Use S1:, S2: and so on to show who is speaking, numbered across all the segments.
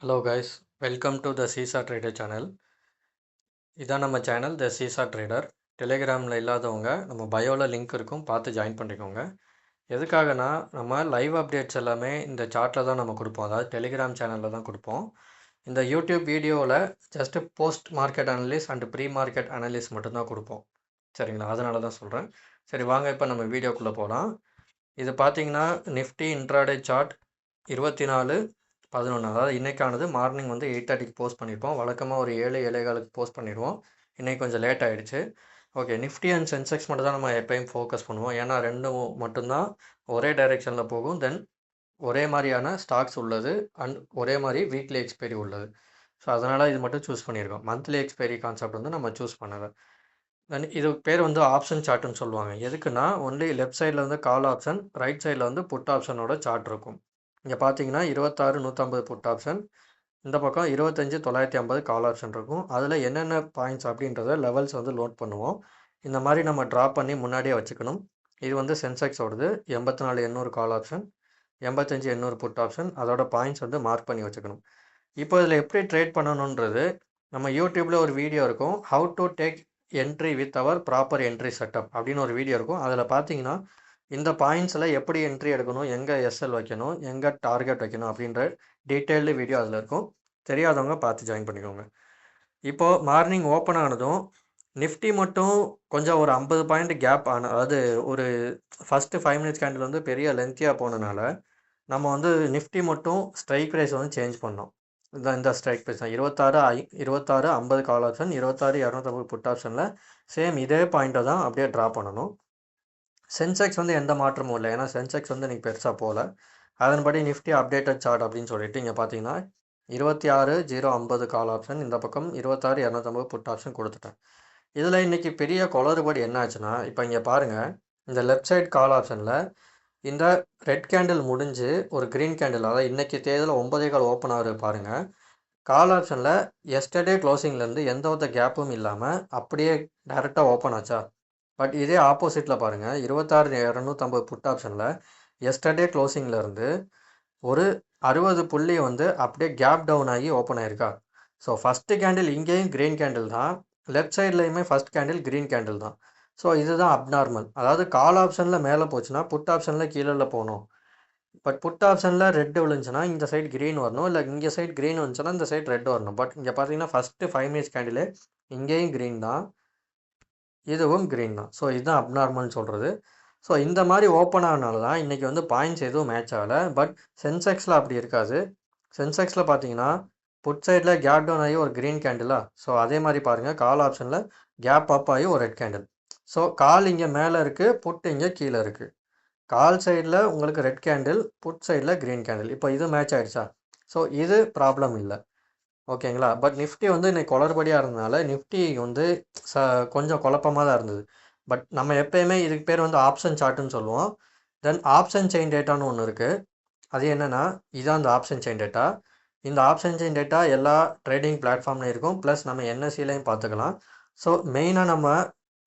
S1: Hello guys, welcome to the seesaw trader channel. இதான் நம்ம channel த seesaw trader. டெலிகிராமில் இல்லாதவங்க நம்ம பயோவில் லிங்க் இருக்கும், பார்த்து ஜாயின் பண்ணிக்கோங்க. எதுக்காகனா நம்ம லைவ் அப்டேட்ஸ் எல்லாமே இந்த சார்ட்டில் தான் நம்ம கொடுப்போம், அதாவது டெலிகிராம் சேனலில் தான் கொடுப்போம். இந்த யூடியூப் வீடியோவில் just post market analysis and pre market analysis மட்டும்தான் கொடுப்போம். சரிங்களா, அதனால தான் சொல்கிறேன். சரி வாங்க இப்போ நம்ம வீடியோக்குள்ளே போகலாம். இது பார்த்தீங்கன்னா நிஃப்டி இன்ட்ராடே சார்ட் 24/11, அதாவது இன்றைக்கானது மார்னிங் வந்து 8:30க்கு போஸ்ட் பண்ணியிருப்போம். வழக்கமாக ஒரு 7-7:15க்கு போஸ்ட் பண்ணிடுவோம். இன்றைக்கி கொஞ்சம் லேட் ஆகிடுச்சு. ஓகே, நிஃப்டி அண்ட் சென்செக்ஸ் மட்டும் தான் நம்ம எப்பயும் ஃபோக்கஸ் பண்ணுவோம், ஏன்னா ரெண்டும் மட்டும்தான் ஒரே டைரெக்ஷனில் போகும். தென் ஒரே மாதிரியான ஸ்டாக்ஸ் உள்ளது அண்ட் ஒரே மாதிரி வீக்லி எக்ஸ்பைரி உள்ளது. ஸோ அதனால் இது மட்டும் சூஸ் பண்ணியிருக்கோம். மந்த்லி எக்ஸ்பைரி கான்செப்ட் வந்து நம்ம சூஸ் பண்ணலை. தென் இது பேர் வந்து ஆப்ஷன் சார்ட்டுன்னு சொல்லுவாங்க. எதுக்குன்னா ஒன்லி லெஃப்ட் சைடில் வந்து கால் ஆப்ஷன், ரைட் சைடில் வந்து புட் ஆப்ஷனோட சார்ட் இருக்கும். இங்கே பார்த்தீங்கன்னா 26,150 புட் ஆப்ஷன், இந்த பக்கம் 25,950 கால் ஆப்ஷன் இருக்கும். அதில் என்னென்ன பாயிண்ட்ஸ் அப்படின்றத லெவல்ஸ் வந்து லோட் பண்ணுவோம். இந்த மாதிரி நம்ம ட்ரா பண்ணி முன்னாடியே வச்சுக்கணும். இது வந்து சென்செக்ஸோடது 84,800 கால் ஆப்ஷன், 85,800 புட் ஆப்ஷன், அதோட பாயிண்ட்ஸ் வந்து மார்க் பண்ணி வச்சுக்கணும். இப்போ இதில் எப்படி ட்ரேட் பண்ணணுன்றது நம்ம யூடியூப்பில் ஒரு வீடியோ இருக்கும், how to take entry with our proper entry setup அப்படின்னு ஒரு வீடியோ இருக்கும். அதில் பார்த்தீங்கன்னா இந்த பாயிண்ட்ஸில் எப்படி என்ட்ரி எடுக்கணும், எங்கே எஸ்எல் வைக்கணும், எங்கே டார்கெட் வைக்கணும் அப்படின்ற டீட்டெயில்டு வீடியோ அதில் இருக்கும். தெரியாதவங்க பார்த்து ஜாயின் பண்ணிக்கோங்க. இப்போது மார்னிங் ஓப்பன் ஆனதும் நிஃப்டி மட்டும் கொஞ்சம் ஒரு 50 பாயிண்ட் கேப் அதாவது ஒரு ஃபஸ்ட்டு 5 மினிட்ஸ் கேண்டில் வந்து பெரிய லென்த்தியாக போனனால நம்ம வந்து நிஃப்டி மட்டும் ஸ்ட்ரைக் ப்ரைஸ் வந்து சேஞ்ச் பண்ணோம். இந்த ஸ்ட்ரைக் ப்ரைஸ் தான் 26,50 கால் ஆப்ஷன், 26,250 புட் ஆப்ஷனில் சேம் இதே பாயிண்ட்டை தான் அப்படியே ட்ரா பண்ணணும். சென்செக்ஸ் வந்து எந்த மாற்றமும் இல்லை, ஏன்னா சென்செக்ஸ் வந்து இன்றைக்கி பெருசாக போகல. அதன்படி நிஃப்டி அப்டேட்டட் சார்ட் அப்படின்னு சொல்லிட்டு இங்கே பார்த்தீங்கன்னா 26,050 கால் ஆப்ஷன், இந்த பக்கம் 26,250 புட் ஆப்ஷன் கொடுத்துட்டேன். இதில் இன்றைக்கி பெரிய குளறுபடி என்ன ஆச்சுன்னா, இப்போ இங்கே பாருங்கள், இந்த லெஃப்ட் சைட் கால் ஆப்ஷனில் இந்த ரெட் கேண்டில் முடிஞ்சு ஒரு க்ரீன் கேண்டில், அதாவது இன்றைக்கி தேதியில் 9:15 ஓப்பன் ஆகுது பாருங்கள். கால் ஆப்ஷனில் எஸ்டர்டே க்ளோசிங்லேருந்து எந்த ஒரு கேப்பும் இல்லாமல் அப்படியே டேரெக்டாக ஓப்பன் ஆச்சா. பட் இதே ஆப்போசிட்டில் பாருங்கள், 26,250 புட் ஆப்ஷனில் எஸ்டர்டே க்ளோசிங்லேருந்து ஒரு 60 புள்ளி வந்து அப்படியே கேப் டவுன் ஆகி ஓப்பன் ஆயிருக்கா. ஸோ ஃபஸ்ட்டு கேண்டில் இங்கேயும் க்ரீன் கேண்டில் தான், லெஃப்ட் சைட்லேயுமே ஃபஸ்ட் கேண்டில் க்ரீன் கேண்டில் தான். ஸோ இதுதான் அப்நார்மல். அதாவது கால் ஆப்ஷனில் மேலே போச்சுன்னா புட் ஆப்ஷனில் கீழே போகணும். பட் புட் ஆப்ஷனில் ரெட் விழுந்துச்சுன்னா இந்த சைடு க்ரீன் வரணும், இல்லை இங்கே சைடு க்ரீன் வந்துச்சுன்னா இந்த சைடு ரெட் வரணும். பட் இங்கே பார்த்தீங்கன்னா ஃபஸ்ட்டு 5 மினிட்ஸ் கேண்டில் இங்கேயும் க்ரீன் தான், இதுவும் க்ரீன் தான். ஸோ இதுதான் அப்நார்மல்னு சொல்கிறது. ஸோ இந்த மாதிரி ஓப்பன் ஆனால தான் இன்றைக்கி வந்து பாயிண்ட்ஸ் எதுவும் மேட்ச் ஆகலை. பட் சென்செக்ஸில் அப்படி இருக்காது. சென்செக்ஸில் பார்த்தீங்கன்னா புட் சைடில் கேப் டவுன் ஆகி ஒரு க்ரீன் கேண்டிலா, ஸோ அதே மாதிரி பாருங்கள் கால் ஆப்ஷனில் கேப் அப் ஆகி ஒரு ரெட் கேண்டில். ஸோ கால் இங்கே மேலே இருக்குது, புட் இங்கே கீழே இருக்குது. கால் சைடில் உங்களுக்கு ரெட் கேண்டில், புட் சைடில் க்ரீன் கேண்டில். இப்போ இது மேட்ச் ஆகிடுச்சா. ஸோ இது ப்ராப்ளம் இல்லை, ஓகேங்களா. பட் நிஃப்டி வந்து இன்னைக்கு குளறுபடியாக இருந்ததுனால நிஃப்டி வந்து கொஞ்சம் குழப்பமாக தான் இருந்தது. பட் நம்ம எப்போயுமே இதுக்கு பேர் வந்து ஆப்ஷன் சார்ட்டுன்னு சொல்லுவோம். தென் ஆப்ஷன் செயின் டேட்டான்னு ஒன்று இருக்குது. அது என்னென்னா இதுதான் அந்த ஆப்ஷன் செயின் டேட்டா. இந்த ஆப்ஷன் செயின் டேட்டா எல்லா ட்ரேடிங் பிளாட்ஃபார்ம்லையும் இருக்கும், ப்ளஸ் நம்ம என்எஸ்சிலையும் பார்த்துக்கலாம். ஸோ மெயினாக நம்ம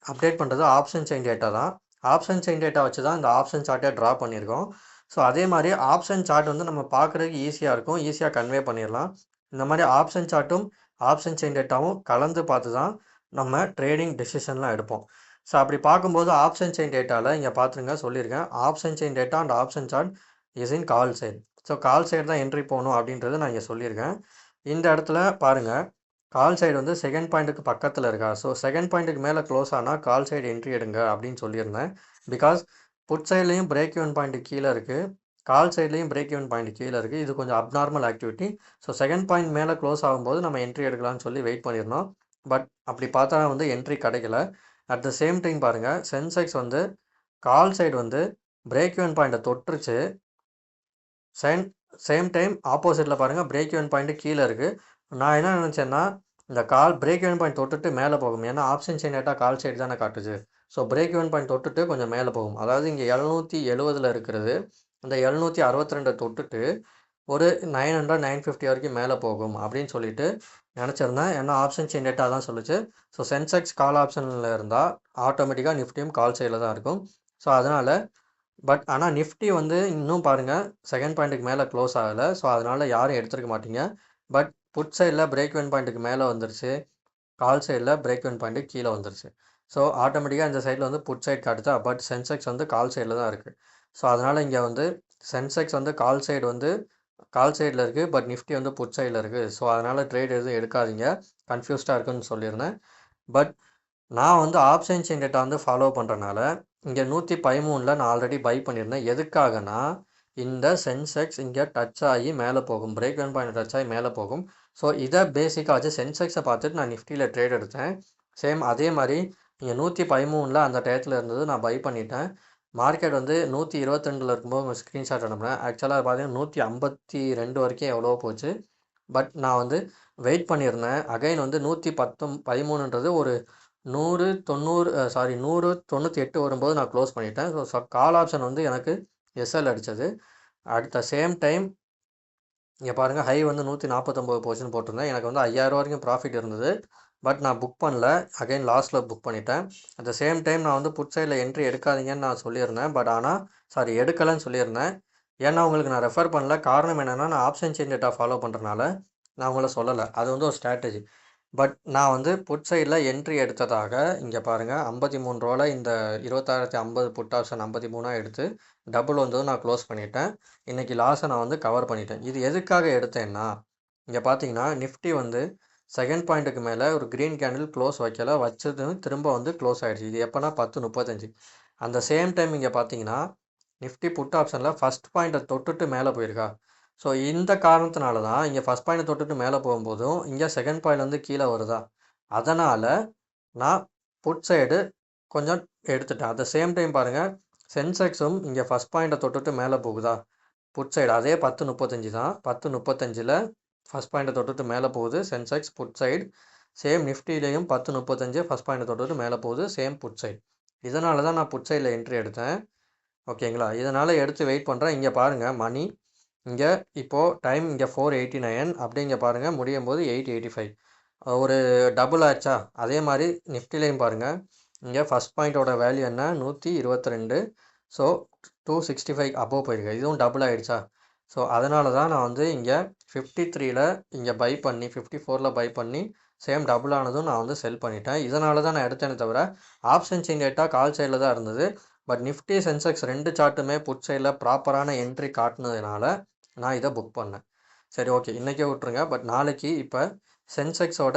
S1: அப்டேட் பண்ணுறது ஆப்ஷன் செயின் டேட்டா தான். ஆப்ஷன் செயின் டேட்டா வச்சு தான் இந்த ஆப்ஷன் சார்ட்டை ட்ரா பண்ணியிருக்கோம். ஸோ அதே மாதிரி ஆப்ஷன் சார்ட் வந்து நம்ம பார்க்குறதுக்கு ஈஸியாக இருக்கும், ஈஸியாக கன்வே பண்ணிடலாம். இந்த மாதிரி ஆப்ஷன் சார்ட்டும் ஆப்ஷன் செயின் டேட்டாவும் கலந்து பார்த்து தான் நம்ம ட்ரேடிங் டெசிஷன்லாம் எடுப்போம். ஸோ அப்படி பார்க்கும்போது ஆப்ஷன் செயின் டேட்டாவில் இங்கே பார்த்துருங்க சொல்லியிருக்கேன், option chain data and option chart is in call side. So call side தான் என்ட்ரி போகணும் அப்படின்றது நான் இங்கே சொல்லியிருக்கேன். இந்த இடத்துல பாருங்கள், கால் சைடு வந்து செகண்ட் பாயிண்ட்டுக்கு பக்கத்தில் இருக்கா. ஸோ செகண்ட் பாயிண்ட்டுக்கு மேலே க்ளோஸ் ஆனால் கால் சைடு என்ட்ரி எடுங்க அப்படின்னு சொல்லியிருந்தேன். பிகாஸ் புட் சைட்லேயும் பிரேக் ஈவன் பாயிண்ட்டு கீழே இருக்குது, கால் சைட்லேயும் பிரேக் ஈவன் பாயிண்ட் கீழே இருக்குது. இது கொஞ்சம் abnormal activity. So second point மேலே க்ளோஸ் ஆகும்போது நம்ம என்ட்ரி எடுக்கலாம்னு சொல்லி வெயிட் பண்ணியிருந்தோம். பட் அப்படி பார்த்தா வந்து என்ட்ரி கிடைக்கல. அட் த சேம் டைம் பாருங்கள், சென்செக்ஸ் வந்து கால் சைடு வந்து பிரேக் ஈவன் பாயிண்ட்டை தொட்டுருச்சு. சேம் டைம் ஆப்போசிட்டில் பாருங்கள் பிரேக் ஈவன் பாயிண்ட்டு கீழே இருக்குது. நான் என்ன நினச்சேன்னா இந்த கால் பிரேக் ஈவன் பாயிண்ட் தொட்டுட்டு மேலே போகும், ஏன்னா option chain data call side தானே காட்டுச்சு. ஸோ பிரேக் ஈவன் பாயிண்ட் தொட்டுட்டு கொஞ்சம் மேலே போகும், அதாவது இங்கே 770 இருக்கிறது, இந்த 762 தொட்டுட்டு ஒரு 900 950 வரைக்கும் மேலே போகும் அப்படின்னு சொல்லிட்டு நினச்சிருந்தேன். ஏன்னா ஆப்ஷன் செயின் டேட்டா தான் சொல்லுச்சு. ஸோ சென்செக்ஸ் கால் ஆப்ஷனில் இருந்தால் ஆட்டோமேட்டிக்காக நிஃப்டியும் கால் சைடில் தான் இருக்கும். ஸோ அதனால் பட் ஆனால் நிஃப்டி வந்து இன்னும் பாருங்கள் செகண்ட் பாயிண்ட்டுக்கு மேலே க்ளோஸ் ஆகலை. ஸோ அதனால் யாரும் எடுத்துருக்க மாட்டீங்க. பட் புட் சைடில் பிரேக் இவன் பாயிண்ட்டுக்கு மேலே வந்துருச்சு, கால் சைடில் பிரேக் இவன் பாயிண்ட்டு கீழே வந்துருச்சு. ஸோ ஆட்டோமேட்டிக்காக இந்த சைடில் வந்து புட் சைட் காட்டுதா, பட் சென்செக்ஸ் வந்து கால் சைடில் தான் இருக்குது. ஸோ அதனால் இங்கே வந்து சென்செக்ஸ் வந்து கால் சைடு வந்து கால் சைடில் இருக்குது, பட் நிஃப்டி வந்து புட் சைடில் இருக்குது. ஸோ அதனால் ட்ரேட் எதுவும் எடுக்காதீங்க, கன்ஃபியூஸ்டாக இருக்குன்னு சொல்லியிருந்தேன். பட் நான் வந்து ஆப்ஷன் செயின் டேட்டா வந்து ஃபாலோ பண்ணுறனால இங்கே 113ல் நான் ஆல்ரெடி பை பண்ணியிருந்தேன். எதுக்காகனா இந்த சென்செக்ஸ் இங்கே டச் ஆகி மேலே போகும், பிரேக் இவன் பாயிண்ட் டச் ஆகி மேலே போகும். ஸோ இதை பேசிக்காக வச்சு சென்செக்ஸை பார்த்துட்டு நான் நிஃப்டியில் ட்ரேட் எடுத்தேன். சேம் அதே மாதிரி இங்கே 113ல் அந்த டயத்தில் இருந்தது, நான் பை பண்ணிட்டேன். மார்க்கெட் வந்து 122ல் இருக்கும்போது உங்கள் ஸ்க்ரீன்ஷாட் அனுப்புனேன். ஆக்சுவலாக பார்த்தீங்கன்னா 152 வரைக்கும் எவ்வளோ போச்சு. பட் நான் வந்து வெயிட் பண்ணியிருந்தேன். அகைன் வந்து 113ன்றது ஒரு 198 வரும்போது நான் க்ளோஸ் பண்ணிட்டேன். ஸோ கால் ஆப்ஷன் வந்து எனக்கு எஸ்எல் அடித்தது. அட் த சேம் டைம் இங்கே பாருங்கள், ஹை வந்து 149 போச்சுன்னு போட்டிருந்தேன். எனக்கு வந்து 5000 வரைக்கும் ப்ராஃபிட் இருந்தது. பட் நான் புக் பண்ணல, அகைன் லாஸ்ட்டில் புக் பண்ணிட்டேன். அட் த சேம் டைம் நான் வந்து புட் சைடில் என்ட்ரி எடுக்காதீங்கன்னு நான் சொல்லியிருந்தேன். பட் ஆனால் எடுக்கலைன்னு சொல்லியிருந்தேன். ஏன்னா உங்களுக்கு நான் ரெஃபர் பண்ணல. காரணம் என்னென்னா நான் ஆப்ஷன் செயின் டேட்டா ஃபாலோ பண்ணுறனால நான் உங்களை சொல்லலை. அது வந்து ஒரு ஸ்ட்ராட்டஜி. பட் நான் வந்து புட் சைடில் என்ட்ரி எடுத்ததாக இங்கே பாருங்கள், 53 ரூபாவில் இந்த 26,050 புட் ஆப்ஷன் 53 எடுத்து டபுள் வந்ததும் நான் க்ளோஸ் பண்ணிட்டேன். இன்றைக்கி லாஸை நான் வந்து கவர் பண்ணிட்டேன். இது எதுக்காக எடுத்தேன்னா, இங்கே பார்த்தீங்கன்னா நிஃப்டி வந்து செகண்ட் பாயிண்ட்டுக்கு மேலே ஒரு க்ரீன் கேண்டில் க்ளோஸ் வைக்கல, வச்சது திரும்ப வந்து க்ளோஸ் ஆகிடுச்சு. இது எப்போனா 10:35. அந்த சேம் டைம் இங்கே பார்த்தீங்கன்னா நிஃப்டி புட் ஆப்ஷனில் ஃபஸ்ட் பாயிண்ட்டை தொட்டுட்டு மேலே போயிருக்கா. ஸோ இந்த காரணத்தினால தான் இங்கே ஃபஸ்ட் பாயிண்ட்டை தொட்டுட்டு மேலே போகும்போதும் இங்கே செகண்ட் பாயிண்ட் வந்து கீழே வருதா, அதனால் நான் புட் சைடு கொஞ்சம் எடுத்துட்டேன். அட் த சேம் டைம் பாருங்கள், சென்செக்ஸும் இங்கே ஃபஸ்ட் பாயிண்ட்டை தொட்டுட்டு மேலே போகுதா, புட் சைடு அதே 10:35 தான். 10:35ல் ஃபஸ்ட் பாயிண்ட்டை தொட்டுட்டு மேலே போகுது சென்செக்ஸ் புட் சைடு. சேம் நிஃப்டிலையும் 10:35 ஃபஸ்ட் பாயிண்ட்டை தொட்டுட்டு மேலே போகுது, சேம் புட் சைடு. இதனால தான் நான் புட் சைடில் என்ட்ரி எடுத்தேன். ஓகேங்களா, இதனால் எடுத்து வெயிட் பண்ணுறேன். இங்கே பாருங்கள், மணி இங்கே இப்போது டைம் இங்கே 4:89, அப்படி இங்கே பாருங்கள் முடியும் போது 8:85. ஒரு டபுள் ஆச்சா. அதே மாதிரி நிஃப்டிலையும் பாருங்கள், இங்கே ஃபஸ்ட் பாயிண்ட்டோட வேல்யூ என்ன, 122. ஸோ 265 அபோவ் போயிருக்கு. இதுவும் டபுள் ஆகிடுச்சா. ஸோ அதனால தான் நான் வந்து இங்கே 53ல் இங்கே பை பண்ணி 54ல் பை பண்ணி சேம் டபுள் ஆனதும் நான் வந்து செல் பண்ணிட்டேன். இதனால தான் நான் எடுத்தேனே தவிர ஆப்ஷன் செயின் டேட்டா கால் சைடில் தான் இருந்தது. பட் நிஃப்டி சென்செக்ஸ் 2 சார்ட்டுமே புட் சைடில் ப்ராப்பரான என்ட்ரி காட்டினதுனால நான் இதை புக் பண்ணேன். சரி, ஓகே, இன்றைக்கே விட்ருங்க. பட் நாளைக்கு இப்போ சென்செக்ஸோட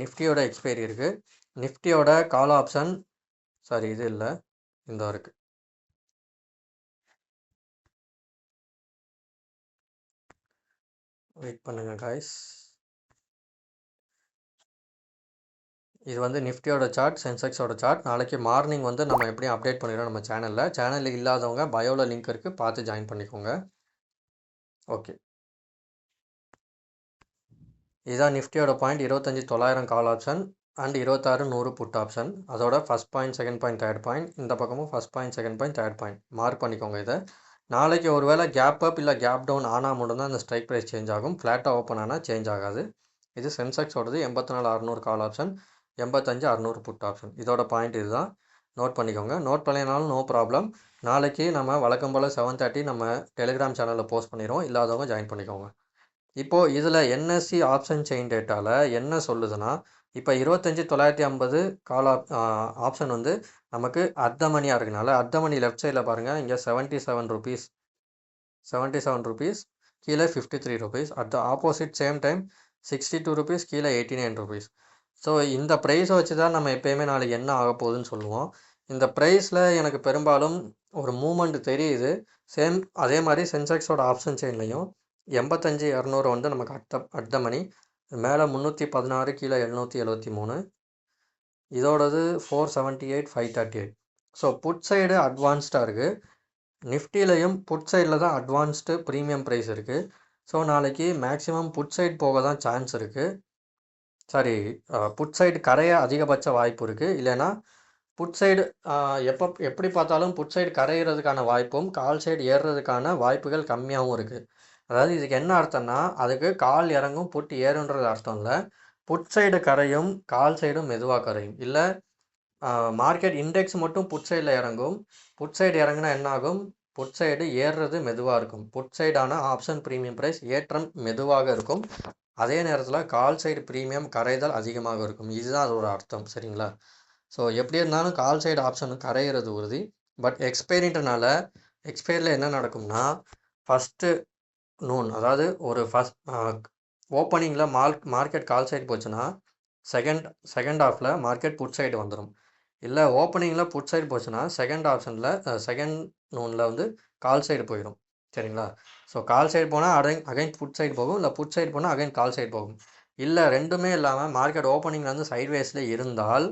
S1: நிஃப்டியோட எக்ஸ்பைரி இருக்குது. நிஃப்டியோட கால் ஆப்ஷன் இது இல்லை, இந்த இருக்குது. வெயிட் பண்ணுங்க காய்ஸ். இது வந்து நிஃப்டியோட சார்ட், சென்செக்ஸோட சார்ட். நாளைக்கு மார்னிங் வந்து நம்ம எப்படியும் அப்டேட் பண்ணிடுறோம் நம்ம சேனலில் இல்லாதவங்க பயோவில் லிங்க் இருக்குது, பார்த்து ஜாயின் பண்ணிக்கோங்க. ஓகே, இதுதான் நிஃப்டியோட point. 25,900 call option and 26,100 put option. அதோட first point, second point, third point. இந்த பக்கமும் first point, second point, third point. Mark பண்ணிக்கோங்க இதை. நாளைக்கு ஒரு வேளை கேப் அப் இல்லை கேப் டவுன் ஆனால் மட்டும்தான் இந்த ஸ்ட்ரைக் ப்ரைஸ் சேஞ்ச் ஆகும். ஃப்ளாட்டாக ஓப்பன் ஆனால் சேஞ்ச் ஆகாது. இது சென்செக்ஸோடது 84,600 கால் ஆப்ஷன், 85,600 புட் ஆப்ஷன். இதோட பாயிண்ட் இதுதான், நோட் பண்ணிக்கோங்க. நோட் பண்ணலைனாலும் நோ ப்ராப்ளம். நாளைக்கு நம்ம வழக்கம் போல் 7:30 நம்ம டெலிகிராம் சேனலில் போஸ்ட் பண்ணிடுவோம், இல்லாதவங்க ஜாயின் பண்ணிக்கோங்க. இப்போது இதில் என்எஸ்சி ஆப்ஷன் செயின் டேட்டாவில் என்ன சொல்லுதுன்னா, இப்போ 25,950 கால் ஆப்ஷன் வந்து நமக்கு அர்த்தமணியாக இருக்கனால, அர்த்தமணி லெஃப்ட் சைடில் பாருங்கள், இங்கே 77 ருபீஸ், கீழே 53 rupees. At the opposite same time 62 rupees, கீழே 89 ருபீஸ். ஸோ இந்த ப்ரைஸை வச்சு தான் நம்ம எப்போயுமே நாளைக்கு என்ன ஆக போகுதுன்னு சொல்லுவோம். இந்த ப்ரைஸில் எனக்கு பெரும்பாலும் ஒரு மூமெண்ட் தெரியுது. சேம் அதே மாதிரி சென்செக்ஸோட ஆப்ஷன் செயின்லையும் 85,200 வந்து நமக்கு அர்த்தமணி, மேலே 316, கீழே 773, இதோடது 478, 538. ஸோ புட் சைடு அட்வான்ஸ்டாக இருக்குது. நிஃப்டிலையும் புட் சைடில் தான் அட்வான்ஸ்டு ப்ரீமியம் ப்ரைஸ் இருக்குது. ஸோ நாளைக்கு மேக்ஸிமம் புட் சைடு போக தான் சான்ஸ் இருக்குது. புட் சைடு கரைய அதிகபட்ச வாய்ப்பு இருக்குது. இல்லைன்னா புட் சைடு எப்படி பார்த்தாலும் புட் சைடு கரையிறதுக்கான வாய்ப்பும் கால் சைடு ஏறுறதுக்கான வாய்ப்புகள் கம்மியாகவும் இருக்குது. அதாவது இதுக்கு என்ன அர்த்தம்னா, அதுக்கு கால் இறங்கும் புட் ஏறுன்றது அர்த்தம் இல்லை. புட் சைடு கரையும், கால் சைடும் மெதுவாக கரையும். இல்லை மார்க்கெட் இண்டெக்ஸ் மட்டும் புட் சைடில் இறங்கும். புட் சைடு இறங்குனா என்ன ஆகும், புட் சைடு ஏறுறது மெதுவாக இருக்கும். புட் சைடான ஆப்ஷன் ப்ரீமியம் ப்ரைஸ் ஏற்றம் மெதுவாக இருக்கும். அதே நேரத்தில் கால் சைடு ப்ரீமியம் கரைதல் அதிகமாக இருக்கும். இதுதான் அதோட அர்த்தம். சரிங்களா? ஸோ எப்படி இருந்தாலும் கால் சைடு ஆப்ஷன் கரையிறது உறுதி. பட் எக்ஸ்பைரின்றனால எக்ஸ்பைரியில் என்ன நடக்கும்னா ஃபஸ்ட்டு நூன் அதாவது ஒரு ஓப்பனிங்கில் மார்க்கெட் கால் சைடு போச்சுன்னா செகண்ட் ஹாஃபில் மார்க்கெட் புட் சைடு வந்துடும். இல்லை ஓப்பனிங்கில் புட் சைடு போச்சுன்னா செகண்ட் நூனில் வந்து கால் சைடு போயிடும். சரிங்களா? ஸோ கால் சைடு போனால் அகைன் புட் சைடு போகும், இல்லை புட் சைடு போனால் அகைன் கால் சைடு போகும். இல்லை ரெண்டுமே இல்லாமல் மார்க்கெட் ஓப்பனிங்கில் வந்து சைட்வேஸில் இருந்தால்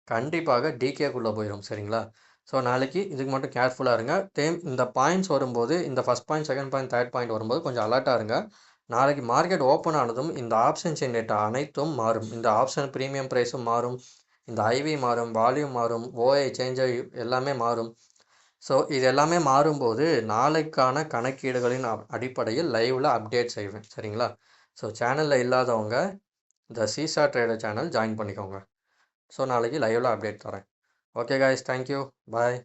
S1: கண்டிப்பாக டிகேக்குள்ளே போயிடும். சரிங்களா? ஸோ நாளைக்கு இதுக்கு மட்டும் கேர்ஃபுல்லாக இருங்க. இந்த பாயிண்ட்ஸ் வரும்போது, இந்த first point, second point, third point வரும்போது கொஞ்சம் அலர்ட்டாக இருங்க. நாளைக்கு மார்க்கெட் ஓப்பன் ஆனதும் இந்த ஆப்ஷன் செயின் டேட்டா அனைத்தும் மாறும். இந்த ஆப்ஷன் ப்ரீமியம் ப்ரைஸும் மாறும், இந்த ஐவி மாறும், வால்யூம் மாறும், ஓஐ சேஞ்ச் எல்லாமே மாறும். ஸோ இது எல்லாமே மாறும்போது நாளைக்கான கணக்கீடுகளின் அடிப்படையில் லைவில் அப்டேட் செய்வேன். சரிங்களா? ஸோ சேனலில் இல்லாதவங்க இந்த சீசா ட்ரேடர் சேனல் ஜாயின் பண்ணிக்கோங்க. ஸோ நாளைக்கு லைவில் அப்டேட் தரேன். ஓகே காய்ஸ், தேங்க்யூ, பாய்.